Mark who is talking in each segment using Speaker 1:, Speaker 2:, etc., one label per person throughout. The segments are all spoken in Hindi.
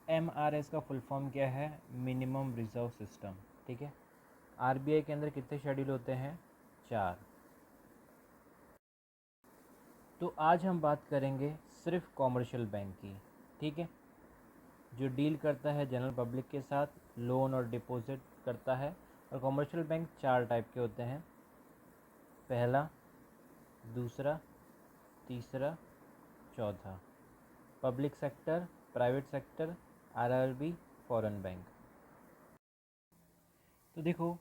Speaker 1: MRS का फुल फॉर्म क्या है? Minimum reserve system. ठीक है। RBI के अंदर कितने शेड्यूल होते हैं? 4। तो आज हम बात करेंगे सिर्फ कॉमर्शियल बैंक की। ठीक है, जो डील करता है जनरल पब्लिक के साथ, लोन और डिपॉजिट करता है। और कॉमर्शियल बैंक 4 टाइप के होते हैं, पहला, दूसरा, तीसरा, चौथा। Public sector, private sector, RRB, foreign bank. तो देखो,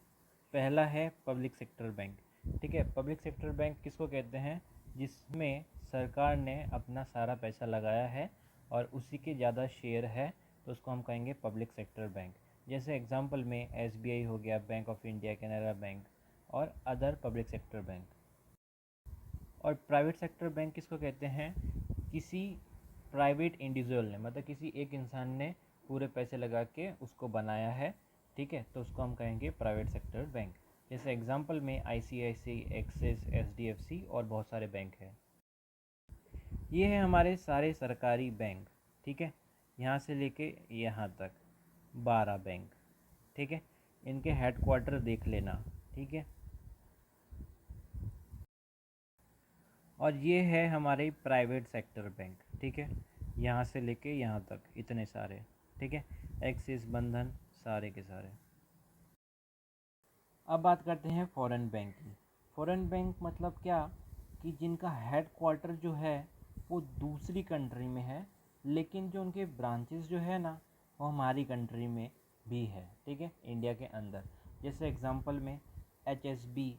Speaker 1: पहला है पब्लिक सेक्टर बैंक। ठीक है, पब्लिक सेक्टर बैंक किसको कहते हैं? जिसमें सरकार ने अपना सारा पैसा लगाया है और उसी के ज़्यादा शेयर है, तो उसको हम कहेंगे पब्लिक सेक्टर बैंक। जैसे एग्जांपल में SBI हो गया, bank of India, Canara bank और अदर पब्लिक सेक्टर बैंक। और प्राइवेट सेक्टर बैंक किसको कहते हैं? किसी प्राइवेट इंडिविजुअल ने, मतलब किसी एक इंसान ने पूरे पैसे लगा के उसको बनाया है। ठीक है, तो उसको हम कहेंगे प्राइवेट सेक्टर बैंक। जैसे एग्जांपल में ICICI, एक्सिस, SDFC और बहुत सारे बैंक हैं। ये है हमारे सारे सरकारी बैंक। ठीक है, यहाँ से लेके यहाँ तक 12 बैंक। ठीक है, इनके हेडक्वार्टर देख लेना। ठीक है, और ये है हमारे प्राइवेट सेक्टर बैंक। ठीक है, यहाँ से लेके यहाँ तक इतने सारे। ठीक है, एक्सिस, बंधन, सारे के सारे। अब बात करते हैं फॉरेन बैंक की। फॉरेन बैंक मतलब क्या? कि जिनका हेड क्वार्टर जो है वो दूसरी कंट्री में है, लेकिन जो उनके ब्रांचेस जो है ना, वो हमारी कंट्री में भी है। ठीक है, इंडिया के अंदर। जैसे एग्जांपल में HSB,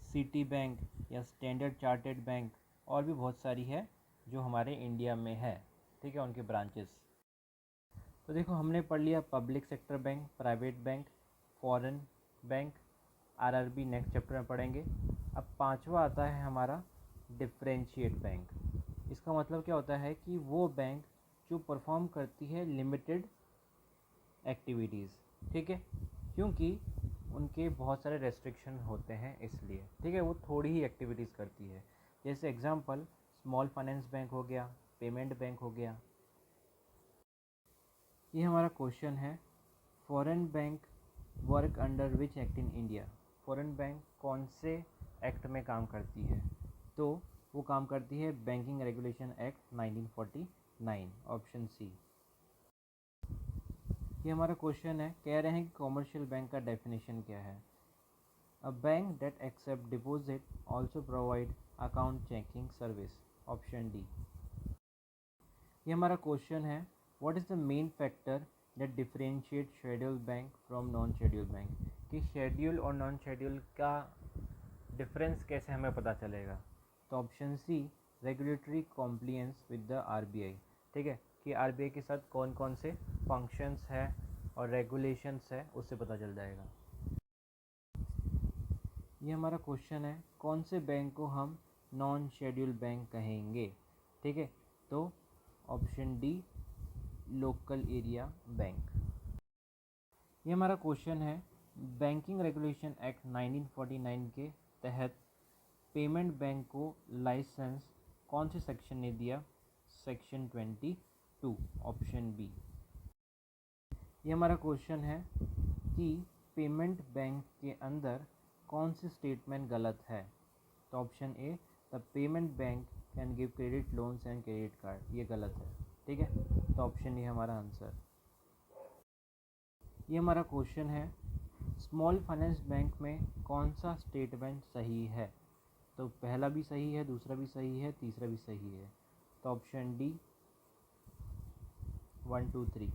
Speaker 1: सिटी बैंक या स्टैंडर्ड चार्टर्ड बैंक और भी बहुत सारी है जो हमारे इंडिया में है। ठीक है, उनके ब्रांचेस। तो देखो, हमने पढ़ लिया public sector bank, private bank, foreign bank, RRB next chapter में पढ़ेंगे। अब पांचवा आता है हमारा डिफरेंशिएट बैंक। इसका मतलब क्या होता है? कि वो बैंक जो परफॉर्म करती है लिमिटेड एक्टिविटीज़। ठीक है, क्योंकि उनके बहुत सारे रेस्ट्रिक्शन होते हैं इसलिए। ठीक है, वो थोड़ी ही एक्टिविटीज़ करती है। जैसे एग्जांपल स्मॉल फाइनेंस बैंक हो गया, पेमेंट बैंक हो गया। ये हमारा क्वेश्चन है, foreign bank work under which act in India? Foreign bank कौन से एक्ट में काम करती है? तो वो काम करती है banking regulation act 1949, option C. ये हमारा क्वेश्चन है, कह रहे हैं कि कॉमर्शियल बैंक का डेफिनेशन क्या है? A bank that accept deposit also provide account checking service, option D. ये हमारा क्वेश्चन है, what is the main factor that differentiate schedule bank from non schedule bank? कि शेड्यूल और नॉन शेड्यूल का डिफरेंस कैसे हमें पता चलेगा? तो option C, regulatory compliance with the RBI। ठीक है, कि RBI के साथ कौन कौन से फंक्शंस है और रेगुलेशंस है, उससे पता चल जाएगा। ये हमारा क्वेश्चन है, कौन से बैंक को हम नॉन शेड्यूल बैंक कहेंगे? ठीक है, तो option D, local area bank. ये हमारा क्वेश्चन है, बैंकिंग रेगुलेशन एक्ट 1949 के तहत पेमेंट बैंक को लाइसेंस कौन से सेक्शन ने दिया? Section 22, option B. ये हमारा क्वेश्चन है कि पेमेंट बैंक के अंदर कौन सी स्टेटमेंट गलत है? तो option A, the payment bank can give credit loans and credit card, ये गलत है। ठीक है, तो ऑप्शन ए हमारा आंसर। ये हमारा क्वेश्चन है, स्मॉल फाइनेंस बैंक में कौन सा स्टेटमेंट सही है? तो पहला भी सही है, दूसरा भी सही है, तीसरा भी सही है। तो ऑप्शन डी 1, 2, 3।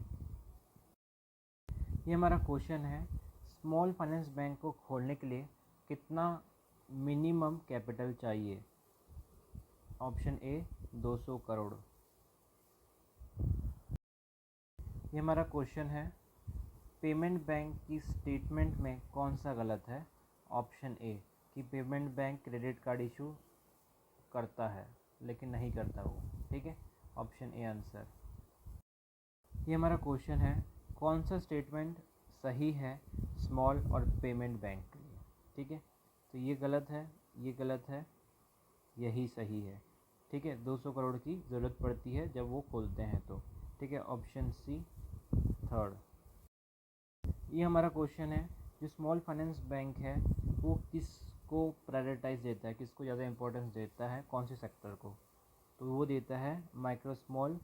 Speaker 1: ये हमारा क्वेश्चन है, स्मॉल फाइनेंस बैंक को खोलने के लिए कितना मिनिमम कैपिटल चाहिए? Option A 200 crore. ये हमारा क्वेश्चन है, पेमेंट बैंक की स्टेटमेंट में कौन सा गलत है? ऑप्शन ए, कि payment bank credit card issue करता है लेकिन नहीं करता वो। ठीक है, ऑप्शन ए आंसर। ये हमारा क्वेश्चन है, कौन सा स्टेटमेंट सही है स्मॉल और पेमेंट बैंक के लिए? ठीक है, तो ये गलत है, ये गलत है, यही सही है। ठीक है, 200 करोड़ की ज़रूरत पड़ती है जब वो खोलते हैं तो। ठीक है। ठीक है, ऑप्शन सी थर्ड। ये हमारा क्वेश्चन है, जो स्मॉल फाइनेंस बैंक है वो किसको प्रायोरिटाइज देता है, किसको ज़्यादा इंपॉर्टेंस देता है, कौन से सेक्टर को? तो वो देता है micro small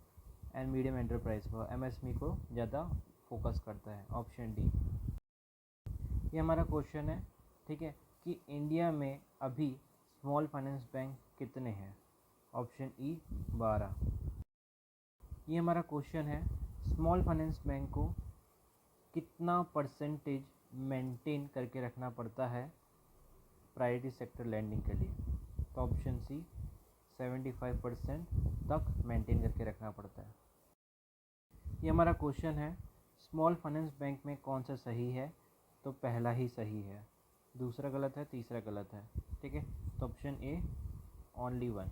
Speaker 1: and medium enterprise को, एमएसएमई को ज़्यादा फोकस करता है, ऑप्शन डी। ये हमारा क्वेश्चन है, ठीक है, कि इंडिया में अभी स्मॉल फाइनेंस बैंक कितने हैं, ऑप्शन ई 12। ये हमारा क्वेश्चन है, स्मॉल फाइनेंस बैंक को कितना परसेंटेज मेंटेन करके रखना पड़ता है प्रायोरिटी सेक्टर लैंडिंग के लिए? तो ऑप्शन सी 75% तक मेंटेन करके रखना पड़ता है। ये हमारा क्वेश्चन है, स्मॉल फाइनेंस बैंक में कौन सा सही है? तो पहला ही सही है, दूसरा गलत है, तीसरा गलत है, ठीक है। तो ऑप्शन ए ओनली वन।